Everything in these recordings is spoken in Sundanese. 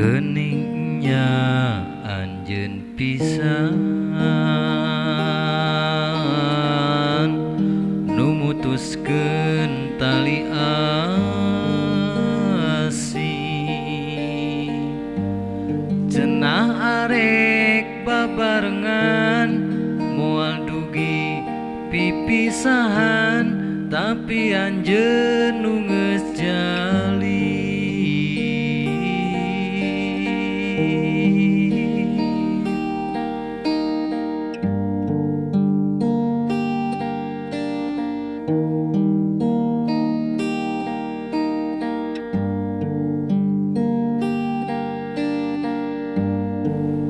Keningnya anjeun pisan nu mutuskeun tali asih, cenah arek babarengan moal dugi pipisahan, tapi anjeun nu geus jali.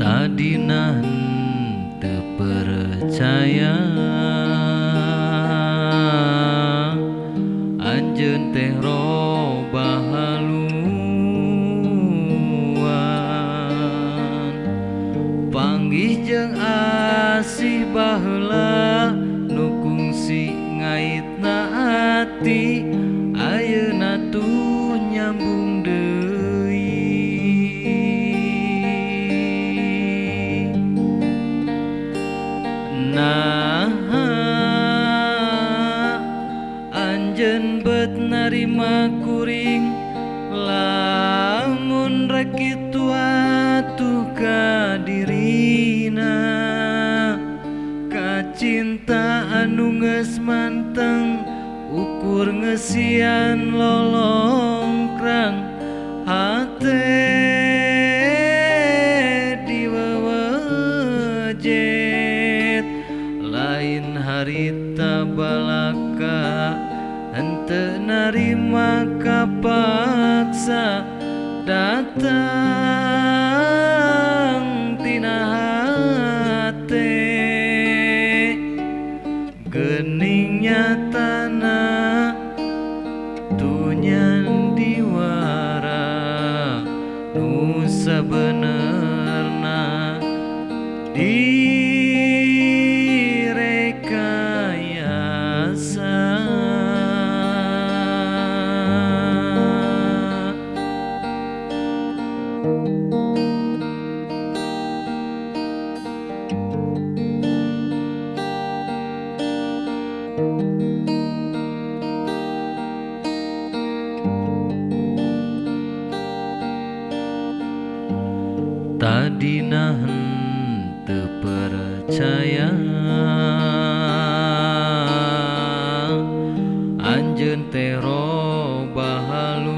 Tadina teu percaya anjeun teh robah haluan, panggih jeung asih baheula nu kungsi ngaitna ati, ayeuna tuh nyambung deui. Nah, anjeun beut narima kuring, lamun rek kitu atuh ka dirina, kacinta anu geus manteng ukur ngeusian lolongkrang hate diwewejet, lain harita balaka henteu narima kapaksa, datang tina hate geuning nyatana tunyan diwara nu sabenerna direkayasa. Tadina henteu percaya anjeun teh robah haluan,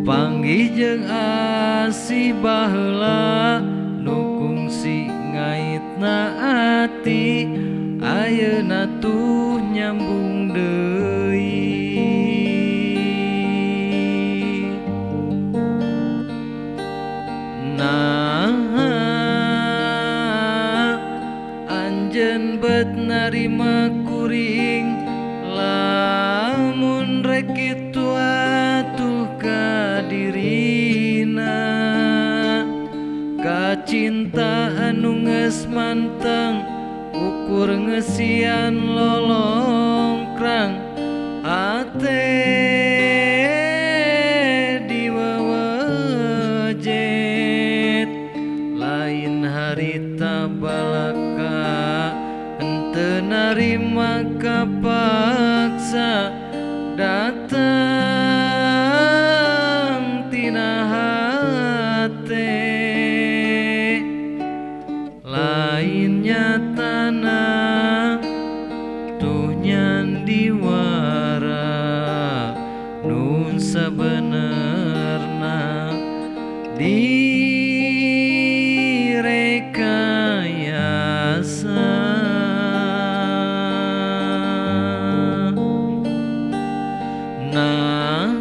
panggih jeung asih baheula nu kungsi ngaitna ati, ayeuna tuh nyambung deui. Nah, anjeun beut narima kuring, lamun rek kitu atuh ka dirina, kacinta anu geus manteng ukur ngeusian lolongkrang hate diwewejet, lain harita balaka henteu narima kapaksa, datang tina hate lain nyatana tuh nyan diwara nun sabenerna direkayasa. Nah,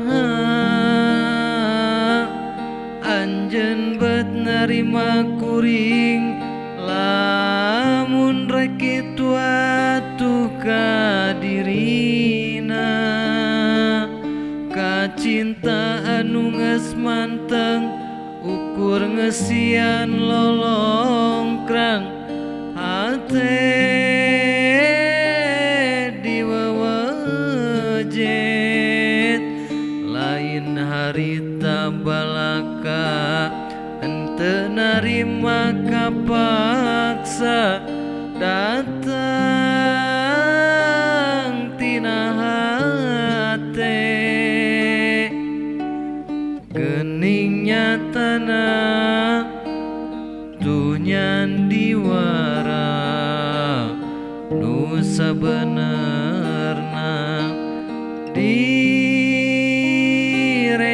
anjeun beut narima kuring, lamun rek kitu atuh ka dirina, kacinta anu geus manteng ukur ngeusian lolongkrang hate diwewejet, rasa datang tina hate geningnya tanah tunyan diwara nu sabenerna direkayasa.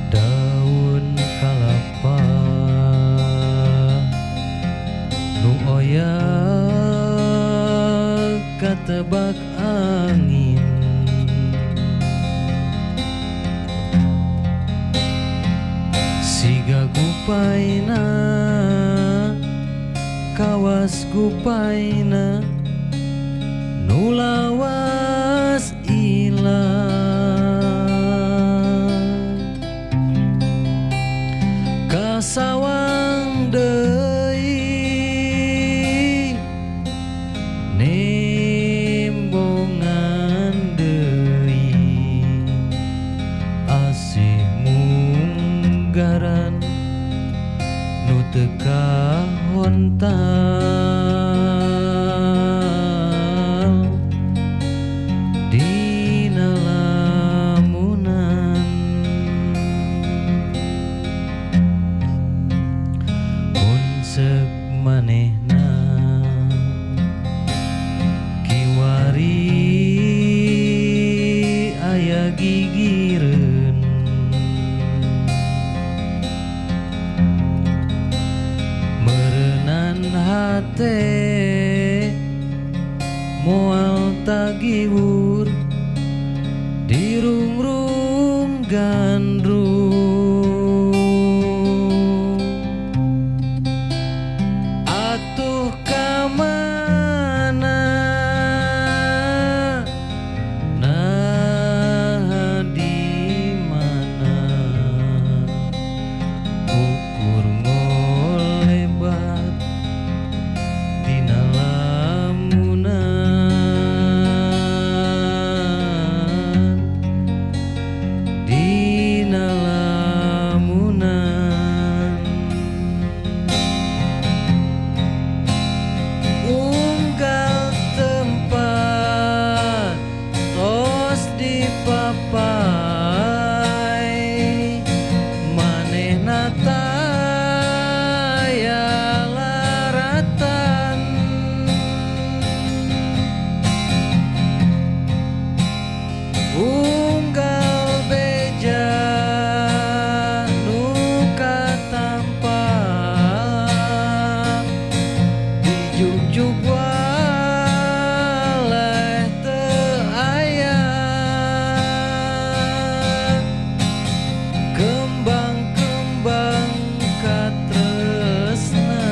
Daun kalapa nu oyak katebak angin siga gupaina kawas gupaina nu lawas ilang kasawang deui nembongan deui asih munggaran nu teu kahontal dina lamunan mun seuk manehna kiwari aya gigireun meureunnan hate moal tagiwur dirungrung gandrung atuh kamana nah di mana ukur ngolebat dina lamunan dina lamunan unggal tempat tos dipapai manehna taya laratan unggal beja nu katampa dijugjug waleh teu aya kembang-kembang katresna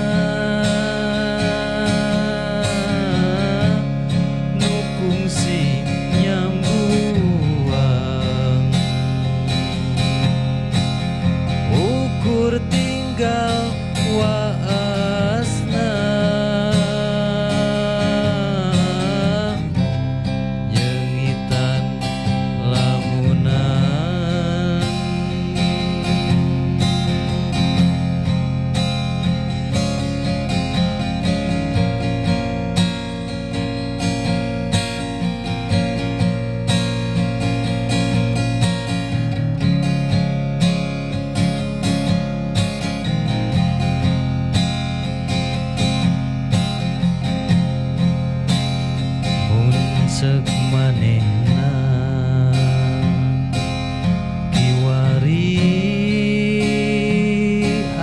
nu kungsi nyambuang ukur tinggal waasna nyengitan lamunan mun seuk manehna kiwari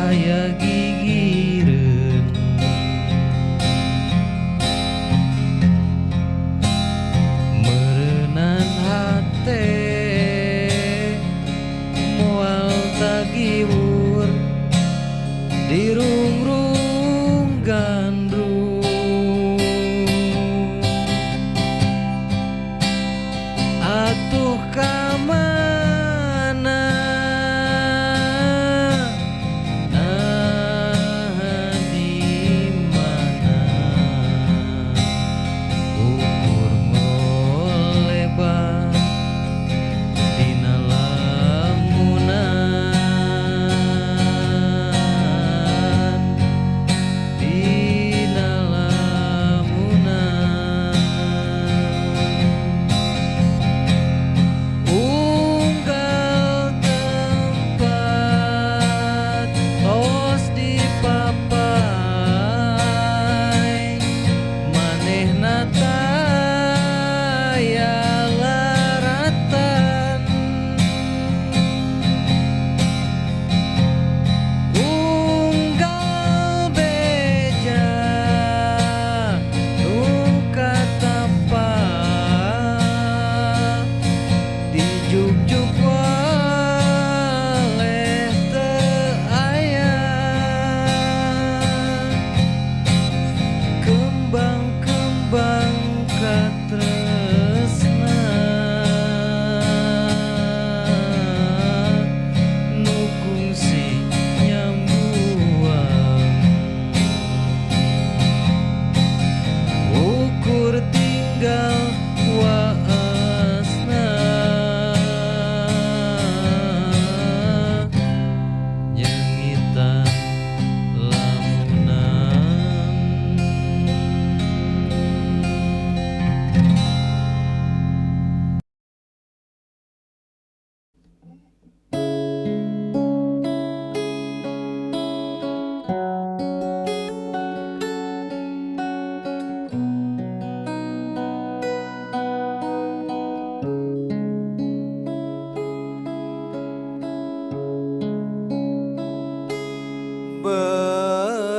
aya gigireun meureunnan hate moal tagiwur dirungrung gandrung atuh kamana nah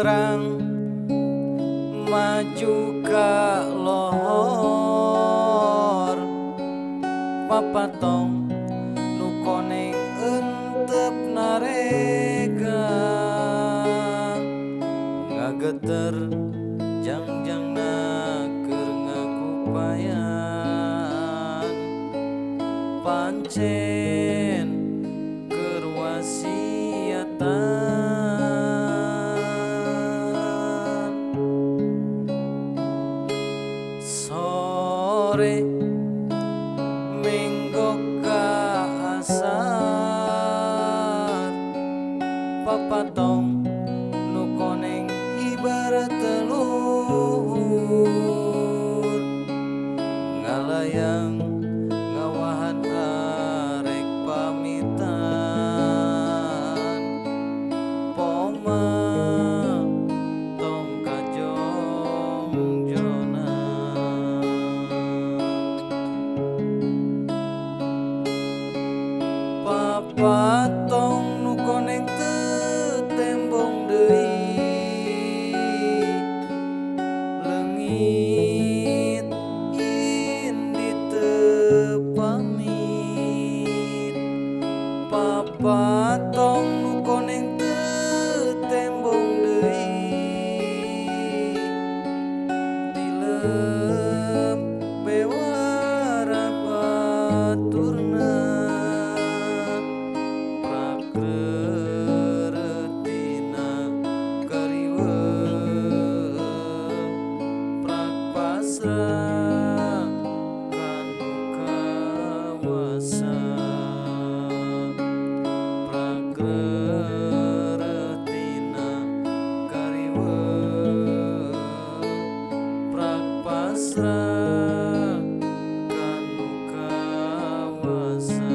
perang maju ka lohor papatong nu koneng euteup narega ngageter jangjangna keur ngagupayan pancen keur wasiatan sore menggok ka asar papatong nu koneng ibarat telur ngalayang ngawahan arek pamitan poma tong kajongjonan papatong nu koneng teu tembong deui leungit indi teu pamit papatong nu koneng teu tembong deui tilem bewara baturna prakreuretina kariweuh prak pasrah kanu kawasa prakreuretina kariweuh prak pasrah kanu kawasa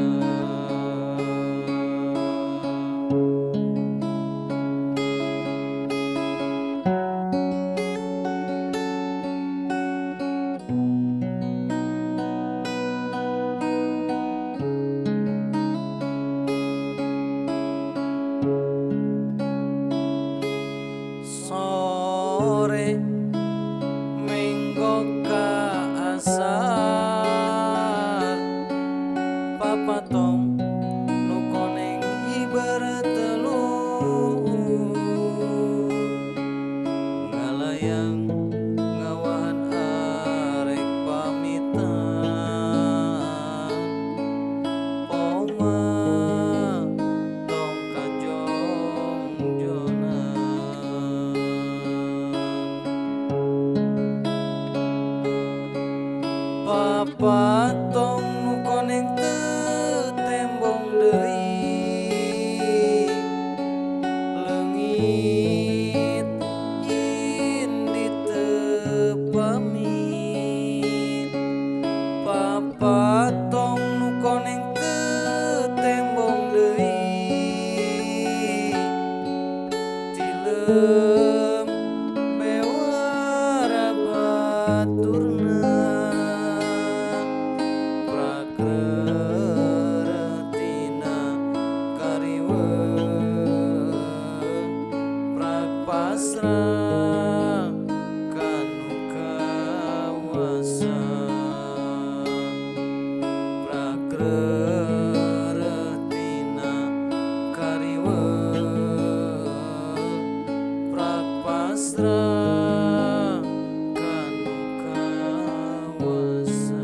sore menggok ka asar papatong nu koneng ibarat telur ngalayang ngawahan arek pamitan poma tong kajongjonan papatong nu koneng teu tembong deui leungit indi teu pamit papatong nu koneng teu tembong deui tilem bewara baturna prakreuretina kariweuh prak pasrah kanu kawasa prakreuretina kariweuh prak pasrah kanu kawasa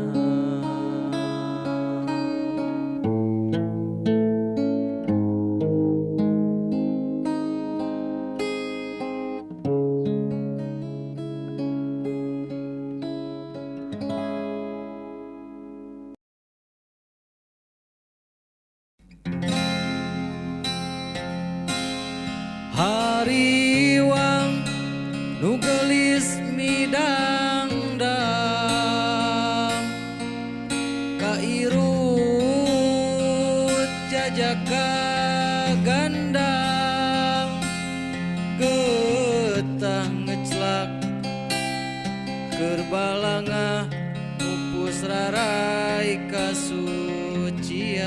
hariwang nu gelis midangdang kairut jajaka gandang getah ngeclak keur balangah pupus rarai kasucian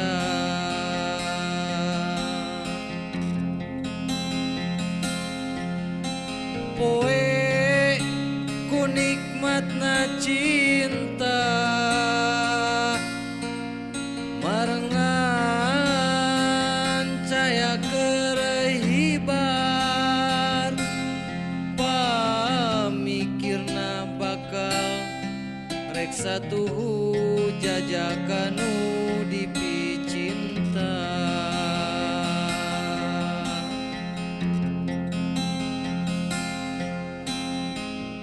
Poe ku nikmatna cinta marengan caya kerehibar pamikirna bakal rek satuhu jajakanu dipicinta.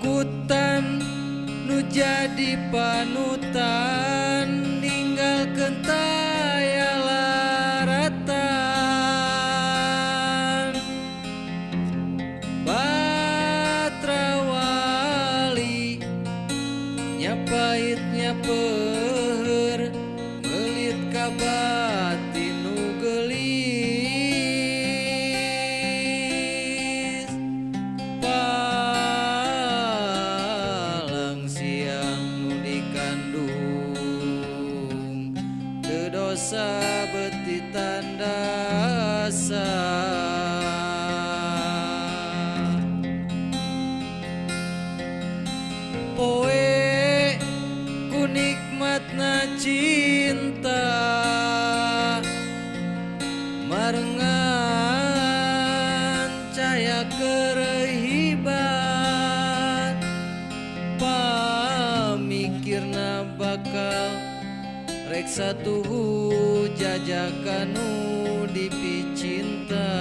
Kutan nu jadi panutan ninggalkeun taya laratan Batrawali nyapait nyapeur melit ka batin nu geulis palang siang nu dikandung teu dosa beuti tandasa. Poe ku nikmatna cinta marengan caya kerehiban pamikirna bakal rek satuhu jajakanu dipicinta.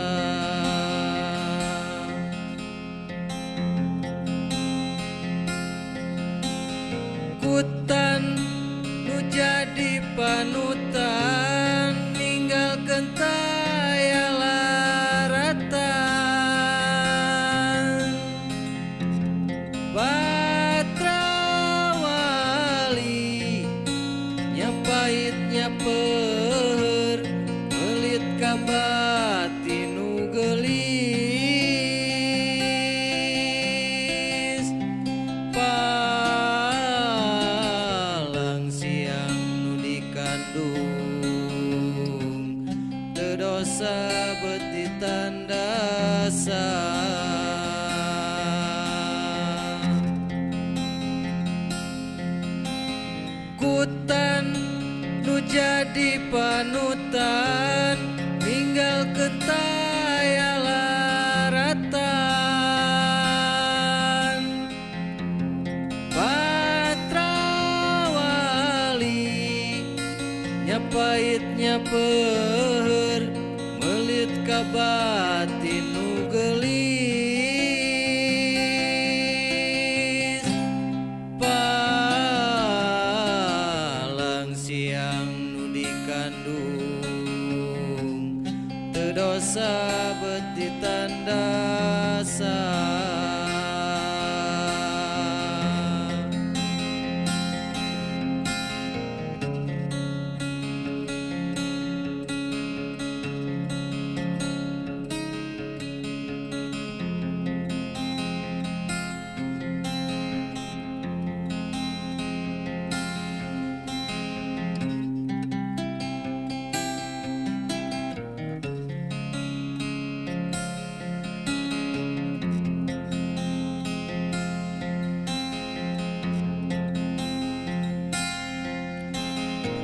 Kutan nu jadi panutan ninggalkeun taya laratan Batrawali nyapait nyapeur melit ka batin nu geulis palang siang nu dikandung teu dosa beuti tandasa. Kutan nu jadi panutan ninggalkeun taya laratan Batrawali nyapait nyapeur melit ka batin nu geulis palang siang nu dikandung teu dosa beuti tandasa.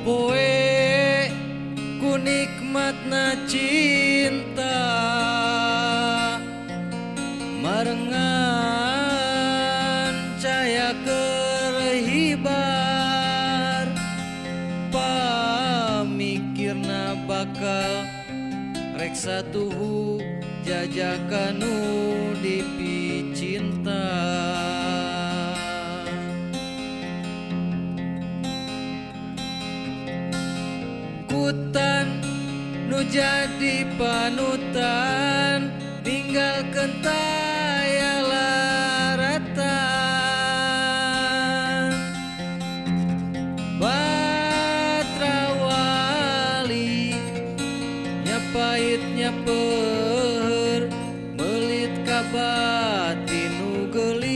Poe ku nikmatna cinta marengan caya kerehibar pamikirna bakal rek satuhu jajakanu dipicinta. Kutan nu jadi panutan ninggalkeun taya laratan Batrawali nyapait nyapeur melit ka batin nu geulis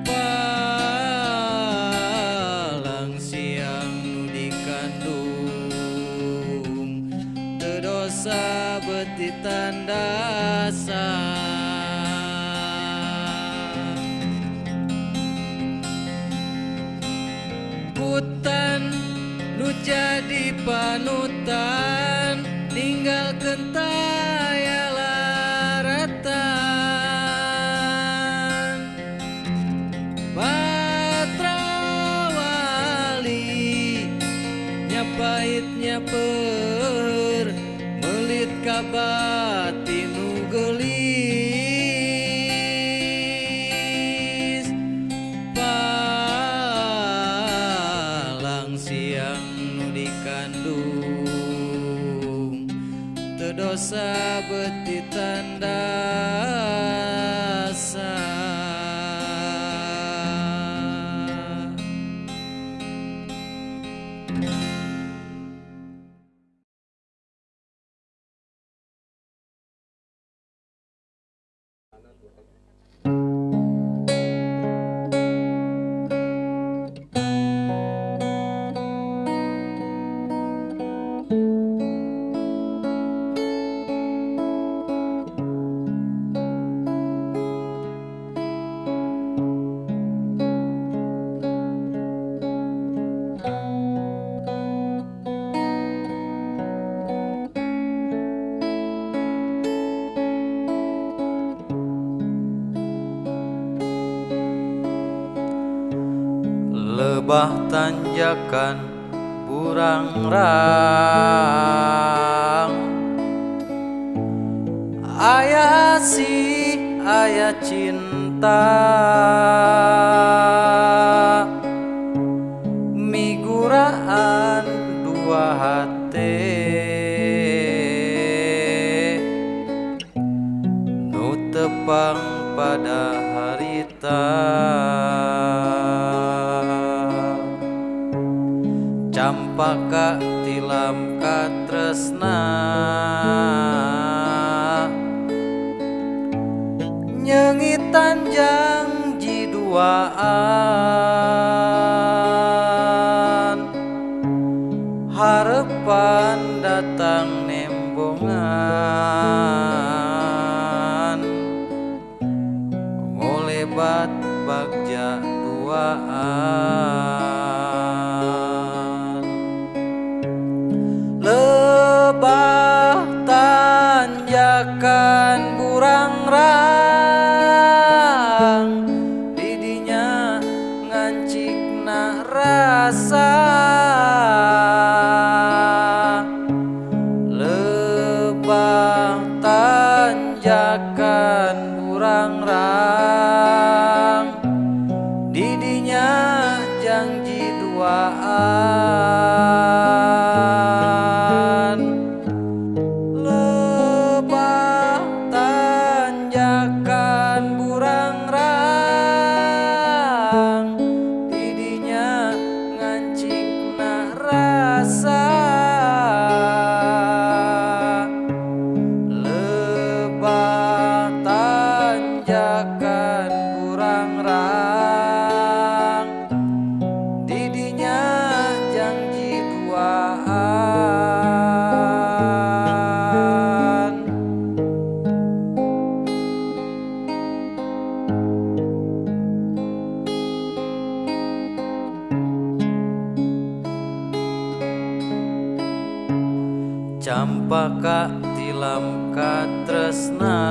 palang siang nu dikandung teu dosa tandasa. Hutan nu jadi panutan ninggalkeun taya laratan. Patrawali nyapait nyapeur melit ka batin nu geulis. Palang siang nu dikandung teu dosa beuti tandasa. Lebah tanjakan burangrang, aya asih aya cinta, miguraan dua hate nu tepang pada harita. Campaka tilam katresna nyengitan janji duaan, harapan datang nembongan, ngolebat bagja duaan. Lebah tanjakan burangrang, didinya ngancikna rasa. Lebah tanjakan burangrang, didinya janji duaan. Lebah tanjakan burangrang, didinya ngancikna rasa. Lebah tanjakan burangrang, didinya janji duaan. Campaka tilam katresna